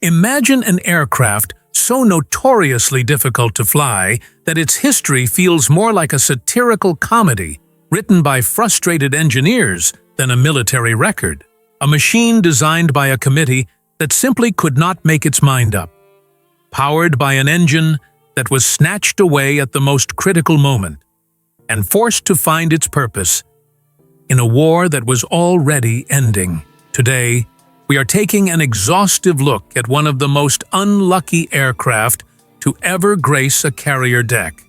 Imagine an aircraft so notoriously difficult to fly that its history feels more like a satirical comedy written by frustrated engineers than a military record. A machine designed by a committee that simply could not make its mind up. Powered by an engine that was snatched away at the most critical moment, and forced to find its purpose in a war that was already ending. Today, we are taking an exhaustive look at one of the most unlucky aircraft to ever grace a carrier deck,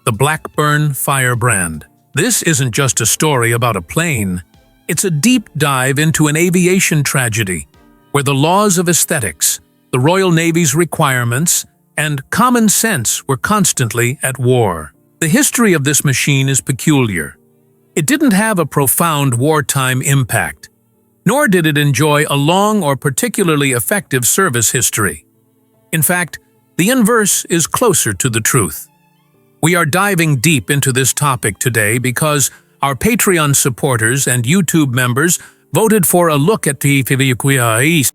the Blackburn Firebrand. This isn't just a story about a plane, it's a deep dive into an aviation tragedy where the laws of aesthetics, the Royal Navy's requirements, and common sense were constantly at war. The history of this machine is peculiar. It didn't have a profound wartime impact, nor did it enjoy a long or particularly effective service history. In fact, the inverse is closer to the truth. We are diving deep into this topic today because our Patreon supporters and YouTube members voted for a look at the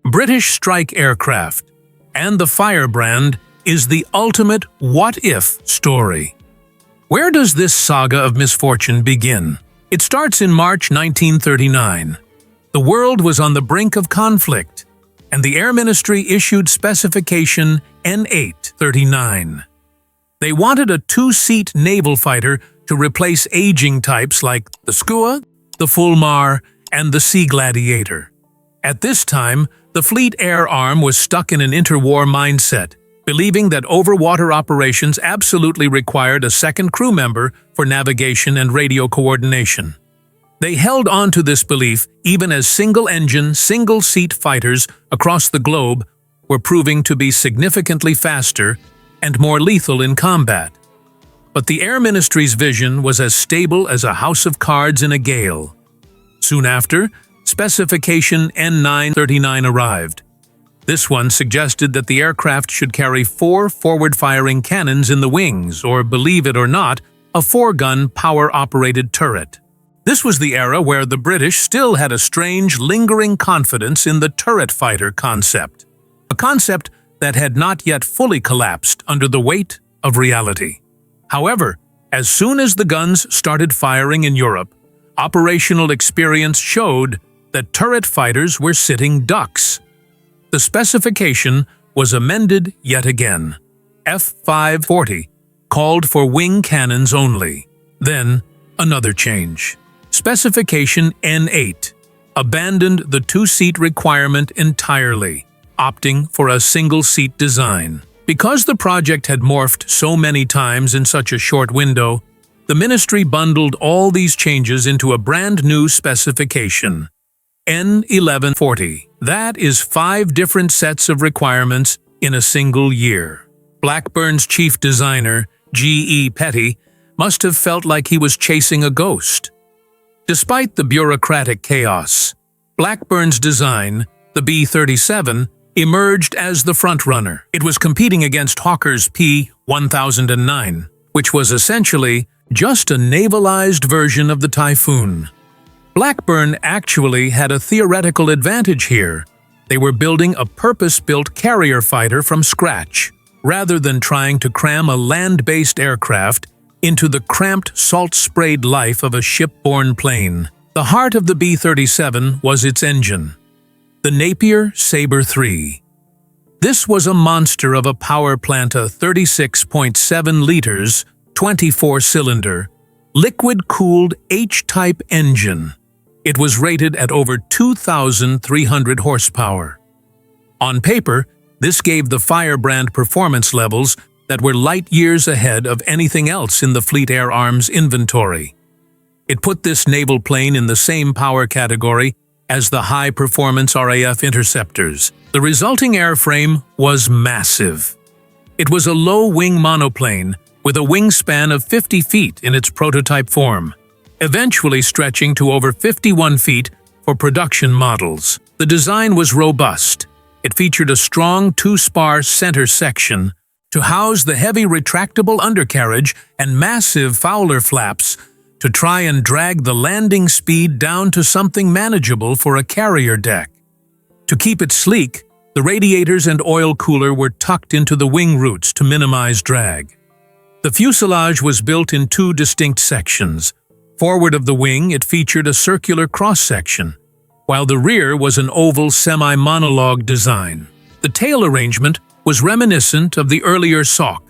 British strike aircraft, and the Firebrand is the ultimate what-if story. Where does this saga of misfortune begin? It starts in March 1939. The world was on the brink of conflict, and the Air Ministry issued specification N839. They wanted a two-seat naval fighter to replace aging types like the Skua, the Fulmar, and the Sea Gladiator. At this time, the Fleet Air Arm was stuck in an interwar mindset, believing that overwater operations absolutely required a second crew member for navigation and radio coordination. They held on to this belief even as single-engine, single-seat fighters across the globe were proving to be significantly faster and more lethal in combat. But the Air Ministry's vision was as stable as a house of cards in a gale. Soon after, specification N939 arrived. This one suggested that the aircraft should carry 4 forward-firing cannons in the wings, or, believe it or not, a 4-gun power-operated turret. This was the era where the British still had a strange, lingering confidence in the turret fighter concept, a concept that had not yet fully collapsed under the weight of reality. However, as soon as the guns started firing in Europe, operational experience showed that turret fighters were sitting ducks. The specification was amended yet again. F540 called for wing cannons only. Then, another change. Specification N8 abandoned the two-seat requirement entirely, opting for a single-seat design. Because the project had morphed so many times in such a short window, the ministry bundled all these changes into a brand new specification, N1140. That is 5 different sets of requirements in a single year. Blackburn's chief designer, G.E. Petty, must have felt like he was chasing a ghost. Despite the bureaucratic chaos, Blackburn's design, the B-37, emerged as the frontrunner. It was competing against Hawker's P-1009, which was essentially just a navalized version of the Typhoon. Blackburn actually had a theoretical advantage here. They were building a purpose-built carrier fighter from scratch, rather than trying to cram a land-based aircraft into the cramped, salt-sprayed life of a ship-borne plane. The heart of the B-37 was its engine, the Napier Sabre III. This was a monster of a power plant, a 36.7 liters, 24-cylinder, liquid-cooled H-type engine. It was rated at over 2,300 horsepower. On paper, this gave the Firebrand performance levels that were light years ahead of anything else in the Fleet Air Arm's inventory. It put this naval plane in the same power category as the high-performance RAF interceptors. The resulting airframe was massive. It was a low-wing monoplane with a wingspan of 50 feet in its prototype form, eventually stretching to over 51 feet for production models. The design was robust. It featured a strong 2-spar center section to house the heavy retractable undercarriage and massive Fowler flaps to try and drag the landing speed down to something manageable for a carrier deck. To keep it sleek, The radiators and oil cooler were tucked into the wing roots to minimize drag. The fuselage was built in two distinct sections. Forward of the wing, it featured a circular cross-section, while the rear was an oval semi-monologue design. The tail arrangement was reminiscent of the earlier Sock,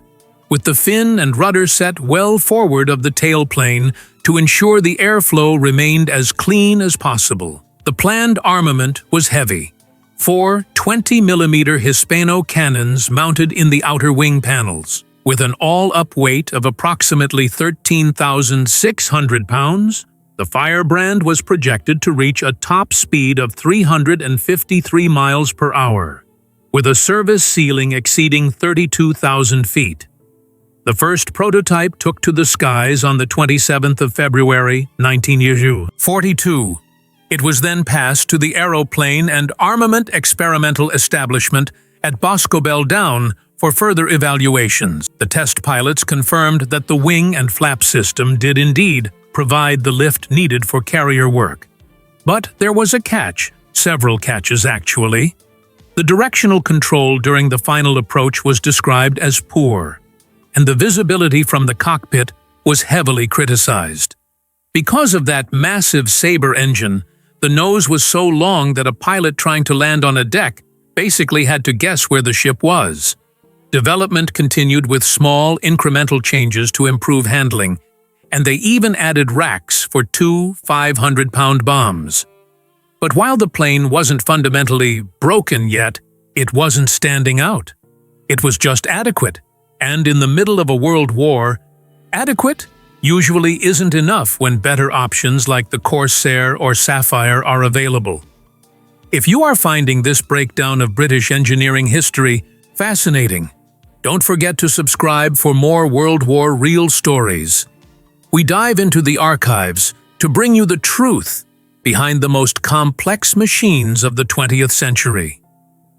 with the fin and rudder set well forward of the tailplane to ensure the airflow remained as clean as possible. The planned armament was heavy. 4 20mm Hispano cannons mounted in the outer wing panels. With an all-up weight of approximately 13,600 pounds, the Firebrand was projected to reach a top speed of 353 miles per hour, with a service ceiling exceeding 32,000 feet. The first prototype took to the skies on the 27th of February, 1942. It was then passed to the Aeroplane and Armament Experimental Establishment at Boscombe Down for further evaluations. The test pilots confirmed that the wing and flap system did indeed provide the lift needed for carrier work. But there was a catch, several catches actually. The directional control during the final approach was described as poor, and the visibility from the cockpit was heavily criticized. Because of that massive Sabre engine, the nose was so long that a pilot trying to land on a deck basically had to guess where the ship was. Development continued with small, incremental changes to improve handling, and they even added racks for 2 500-pound bombs. But while the plane wasn't fundamentally broken yet, it wasn't standing out. It was just adequate, and in the middle of a world war, adequate usually isn't enough when better options like the Corsair or Seafire are available. If you are finding this breakdown of British engineering history fascinating, don't forget to subscribe for more World War real stories. We dive into the archives to bring you the truth behind the most complex machines of the 20th century.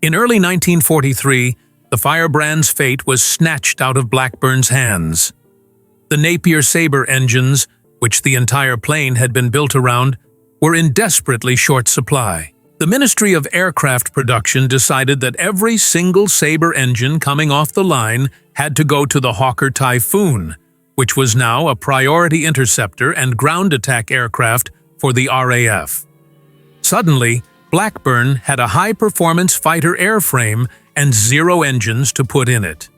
In early 1943, the Firebrand's fate was snatched out of Blackburn's hands. The Napier Sabre engines, which the entire plane had been built around, were in desperately short supply. The Ministry of Aircraft Production decided that every single Sabre engine coming off the line had to go to the Hawker Typhoon, which was now a priority interceptor and ground attack aircraft for the RAF. Suddenly, Blackburn had a high-performance fighter airframe and 0 engines to put in it.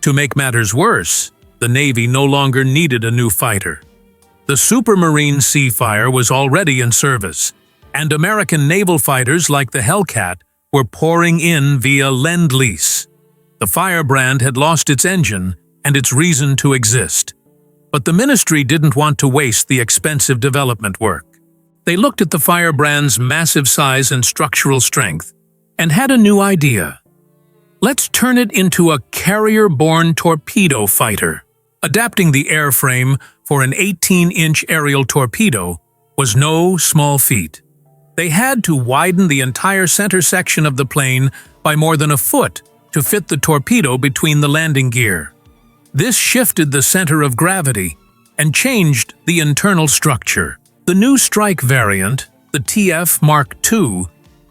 To make matters worse, the Navy no longer needed a new fighter. The Supermarine Seafire was already in service, and American naval fighters like the Hellcat were pouring in via Lend-Lease. The Firebrand had lost its engine and its reason to exist. But the ministry didn't want to waste the expensive development work. They looked at the Firebrand's massive size and structural strength and had a new idea. Let's turn it into a Carrier-Borne torpedo fighter. Adapting the airframe for an 18-inch aerial torpedo was no small feat. They had to widen the entire center section of the plane by more than a foot to fit the torpedo between the landing gear. This shifted the center of gravity and changed the internal structure. The new strike variant, the TF Mark II,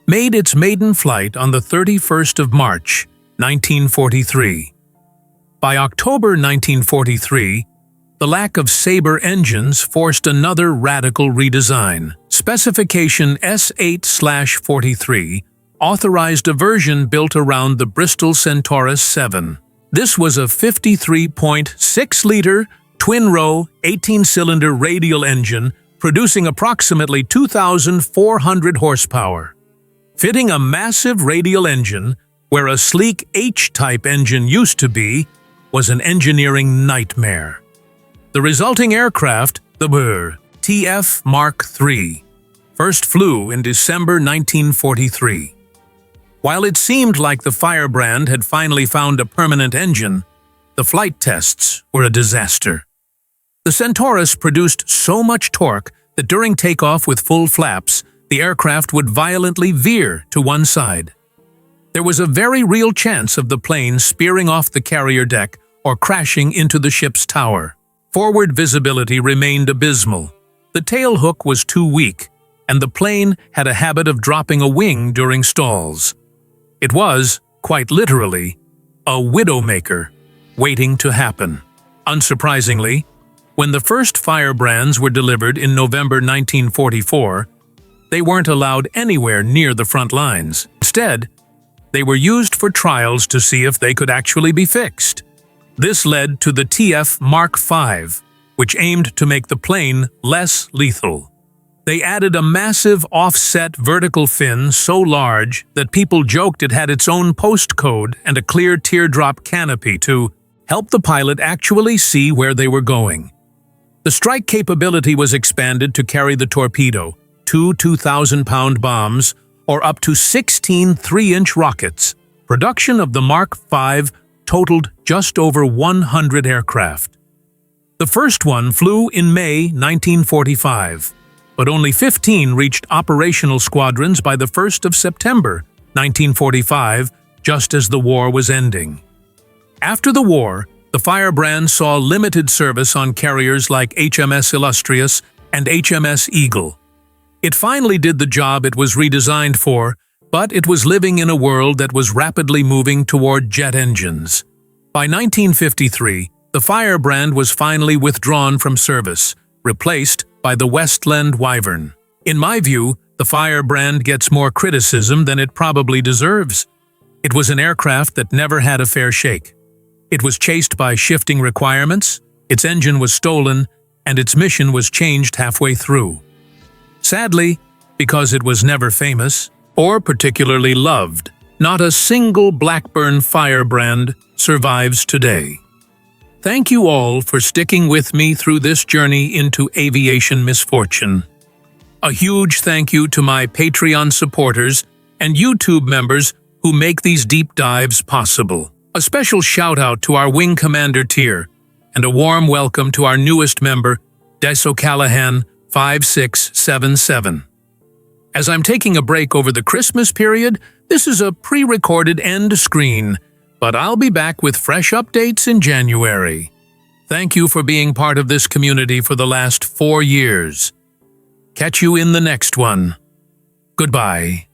made its maiden flight on the 31st of March, 1943. By October 1943, the lack of Sabre engines forced another radical redesign. Specification S8/43 authorized a version built around the Bristol Centaurus 7. This was a 53.6-liter, twin-row, 18-cylinder radial engine producing approximately 2,400 horsepower. Fitting a massive radial engine where a sleek H-type engine used to be was an engineering nightmare. The resulting aircraft, the TF Mark III, first flew in December 1943. While it seemed like the Firebrand had finally found a permanent engine, the flight tests were a disaster. The Centaurus produced so much torque that during takeoff with full flaps, the aircraft would violently veer to one side. There was a very real chance of the plane spearing off the carrier deck or crashing into the ship's tower. Forward visibility remained abysmal. The tail hook was too weak, and the plane had a habit of dropping a wing during stalls. It was, quite literally, a widowmaker waiting to happen. Unsurprisingly, when the first Firebrands were delivered in November 1944, they weren't allowed anywhere near the front lines. Instead, they were used for trials to see if they could actually be fixed. This led to the TF Mark V, which aimed to make the plane less lethal. They added a massive offset vertical fin so large that people joked it had its own postcode and a clear teardrop canopy to help the pilot actually see where they were going. The strike capability was expanded to carry the Torpedo, two 2,000-pound bombs, or up to 16 3-inch rockets. Production of the Mark V totaled just over 100 aircraft. The first one flew in May 1945, but only 15 reached operational squadrons by the 1st of September 1945, just as the war was ending. After the war, the Firebrand saw limited service on carriers like HMS Illustrious and HMS Eagle. It finally did the job it was redesigned for, but it was living in a world that was rapidly moving toward jet engines. By 1953, the Firebrand was finally withdrawn from service, replaced by the Westland Wyvern. In my view, the Firebrand gets more criticism than it probably deserves. It was an aircraft that never had a fair shake. It was chased by shifting requirements, its engine was stolen, and its mission was changed halfway through. Sadly, because it was never famous or particularly loved, not a single Blackburn Firebrand survives today. Thank you all for sticking with me through this journey into aviation misfortune. A huge thank you to my Patreon supporters and YouTube members who make these deep dives possible. A special shout-out to our Wing Commander tier, and a warm welcome to our newest member, Deso 5677. As I'm taking a break over the Christmas period, this is a pre-recorded end screen, but I'll be back with fresh updates in January. Thank you for being part of this community for the last 4 years. Catch you in the next one. Goodbye.